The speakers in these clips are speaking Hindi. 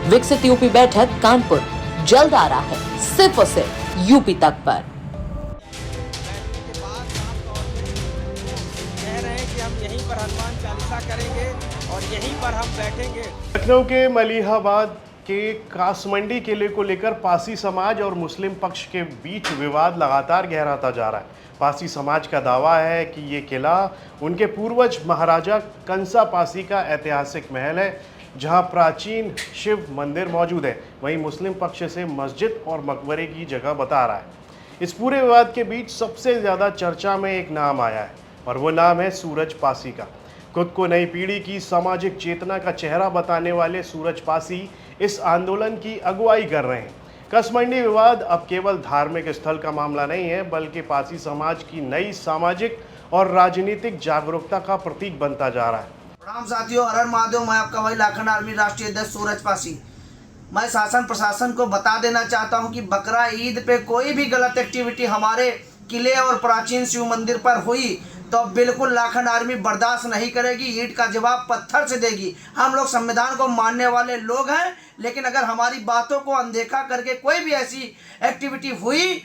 विकसित यूपी बैठक कानपुर जल्द आ रहा है सिर्फ और सिर्फ यूपी तक पर। कह रहे हैं कि हम यहीं पर हनुमान चालीसा करेंगे और यहीं पर हम बैठेंगे। लखनऊ के मलिहाबाद के कासमंडी किले को लेकर पासी समाज और मुस्लिम पक्ष के बीच विवाद लगातार गहराता जा रहा है। पासी समाज का दावा है कि ये किला उनके पूर्वज महाराजा कंसा पासी का ऐतिहासिक महल है, जहां प्राचीन शिव मंदिर मौजूद है। वहीं मुस्लिम पक्ष से मस्जिद और मकबरे की जगह बता रहा है। इस पूरे विवाद के बीच सबसे ज़्यादा चर्चा में एक नाम आया है और वो नाम है सूरज पासी का। खुद को नई पीढ़ी की सामाजिक चेतना का चेहरा बताने वाले सूरज पासी इस आंदोलन की अगुवाई कर रहे हैं। कासमंडी विवाद अब केवल धार्मिक स्थल का मामला नहीं है, बल्कि पासी समाज की नई सामाजिक और राजनीतिक जागरूकता का प्रतीक बनता जा रहा है। प्रणाम साथियों, हर हर महादेव। मैं आपका वही लाखन आर्मी राष्ट्रीय अध्यक्ष सूरज पासी। मैं शासन प्रशासन को बता देना चाहता हूं कि बकरा ईद पे कोई भी गलत एक्टिविटी हमारे किले और प्राचीन शिव मंदिर पर हुई तो बिल्कुल लाखन आर्मी बर्दाश्त नहीं करेगी। ईंट का जवाब पत्थर से देगी। हम लोग संविधान को मानने वाले लोग हैं, लेकिन अगर हमारी बातों को अनदेखा करके कोई भी ऐसी एक्टिविटी हुई,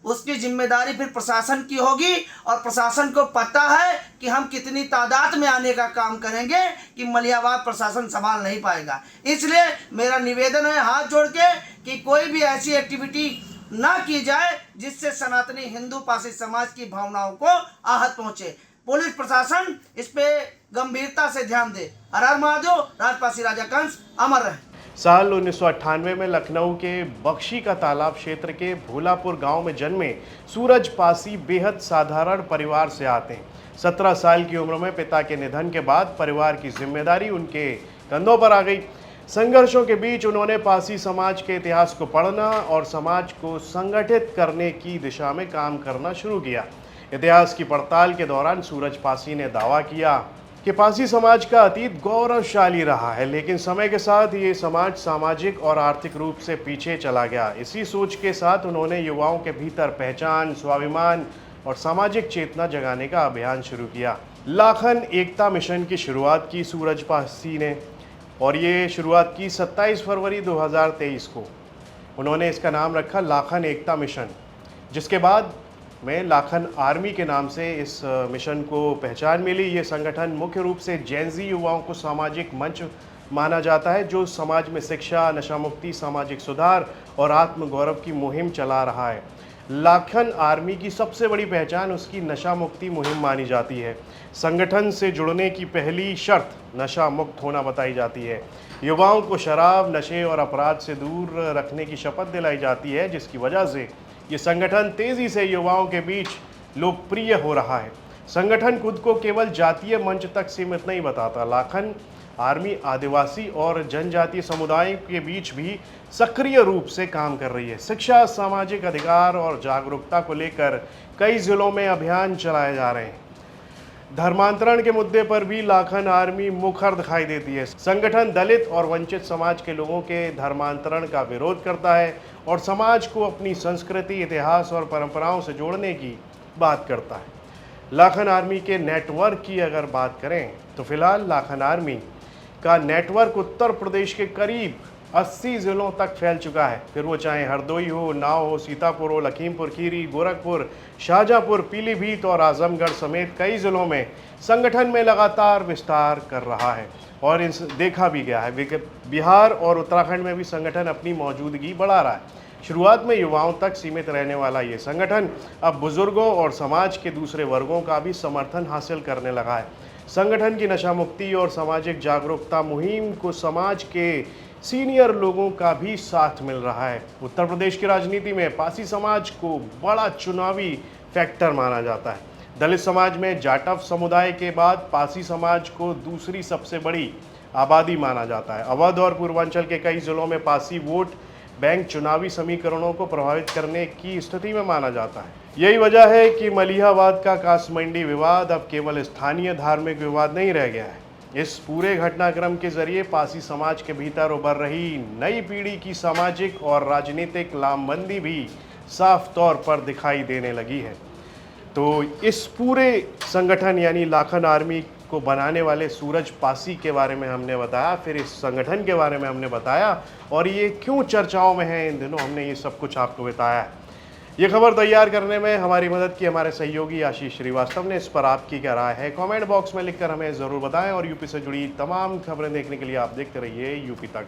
उसकी जिम्मेदारी फिर प्रशासन की होगी। और प्रशासन को पता है कि हम कितनी तादाद में आने का काम करेंगे कि मलिहाबाद प्रशासन संभाल नहीं पाएगा। इसलिए मेरा निवेदन है हाथ जोड़ के कि कोई भी ऐसी एक्टिविटी ना की जाए जिससे सनातनी हिंदू पासी समाज की भावनाओं को आहत पहुंचे। पुलिस प्रशासन इस पे गंभीरता से ध्यान दे। हर हर महादेव। राजपासी राजा कंस अमर रहे। साल 1998 में लखनऊ के बख्शी का तालाब क्षेत्र के भोलापुर गांव में जन्मे सूरज पासी बेहद साधारण परिवार से आते हैं। 17 साल की उम्र में पिता के निधन के बाद परिवार की जिम्मेदारी उनके कंधों पर आ गई। संघर्षों के बीच उन्होंने पासी समाज के इतिहास को पढ़ना और समाज को संगठित करने की दिशा में काम करना शुरू किया। इतिहास की पड़ताल के दौरान सूरज पासी ने दावा किया कि पासी समाज का अतीत गौरवशाली रहा है, लेकिन समय के साथ ये समाज सामाजिक और आर्थिक रूप से पीछे चला गया। इसी सोच के साथ उन्होंने युवाओं के भीतर पहचान, स्वाभिमान और सामाजिक चेतना जगाने का अभियान शुरू किया। लाखन एकता मिशन की शुरुआत की सूरज पासी ने, और ये शुरुआत की 27 फरवरी 2023 को। उन्होंने इसका नाम रखा लाखन एकता मिशन, जिसके बाद में लाखन आर्मी के नाम से इस मिशन को पहचान मिली। ये संगठन मुख्य रूप से जेनजी युवाओं को सामाजिक मंच माना जाता है, जो समाज में शिक्षा, नशा मुक्ति, सामाजिक सुधार और आत्मगौरव की मुहिम चला रहा है। लाखन आर्मी की सबसे बड़ी पहचान उसकी नशा मुक्ति मुहिम मानी जाती है। संगठन से जुड़ने की पहली शर्त नशा मुक्त होना बताई जाती है। युवाओं को शराब, नशे और अपराध से दूर रखने की शपथ दिलाई जाती है, जिसकी वजह से ये संगठन तेज़ी से युवाओं के बीच लोकप्रिय हो रहा है। संगठन खुद को केवल जातीय मंच तक सीमित नहीं बताता। लाखन आर्मी आदिवासी और जनजातीय समुदाय के बीच भी सक्रिय रूप से काम कर रही है। शिक्षा, सामाजिक अधिकार और जागरूकता को लेकर कई जिलों में अभियान चलाए जा रहे हैं। धर्मांतरण के मुद्दे पर भी लाखन आर्मी मुखर दिखाई देती है। संगठन दलित और वंचित समाज के लोगों के धर्मांतरण का विरोध करता है और समाज को अपनी संस्कृति, इतिहास और परंपराओं से जोड़ने की बात करता है। लाखन आर्मी के नेटवर्क की अगर बात करें तो फिलहाल लाखन आर्मी का नेटवर्क उत्तर प्रदेश के करीब 80 ज़िलों तक फैल चुका है। फिर वो चाहे हरदोई हो, उन्नाव हो, सीतापुर हो, लखीमपुर खीरी, गोरखपुर, शाहजहाँपुर, पीलीभीत और आजमगढ़ समेत कई ज़िलों में संगठन में लगातार विस्तार कर रहा है। और इस देखा भी गया है बिहार और उत्तराखंड में भी संगठन अपनी मौजूदगी बढ़ा रहा है। शुरुआत में युवाओं तक सीमित रहने वाला ये संगठन अब बुजुर्गों और समाज के दूसरे वर्गों का भी समर्थन हासिल करने लगा है। संगठन की नशा मुक्ति और सामाजिक जागरूकता मुहिम को समाज के सीनियर लोगों का भी साथ मिल रहा है। उत्तर प्रदेश की राजनीति में पासी समाज को बड़ा चुनावी फैक्टर माना जाता है। दलित समाज में जाटव समुदाय के बाद पासी समाज को दूसरी सबसे बड़ी आबादी माना जाता है। अवध और पूर्वांचल के कई जिलों में पासी वोट बैंक चुनावी समीकरणों को प्रभावित करने की स्थिति में माना जाता है। यही वजह है कि मलिहाबाद का कासमंडी विवाद अब केवल स्थानीय धार्मिक विवाद नहीं रह गया है। इस पूरे घटनाक्रम के जरिए पासी समाज के भीतर उभर रही नई पीढ़ी की सामाजिक और राजनीतिक लामबंदी भी साफ तौर पर दिखाई देने लगी है। तो इस पूरे संगठन यानी लाखन आर्मी को बनाने वाले सूरज पासी के बारे में हमने बताया, फिर इस संगठन के बारे में हमने बताया और ये क्यों चर्चाओं में है इन दिनों, हमने ये सब कुछ आपको बताया है। ये खबर तैयार करने में हमारी मदद की हमारे सहयोगी आशीष श्रीवास्तव ने। इस पर आपकी क्या राय है कमेंट बॉक्स में लिखकर हमें ज़रूर बताएं और यूपी से जुड़ी तमाम खबरें देखने के लिए आप देखते रहिए यूपी तक।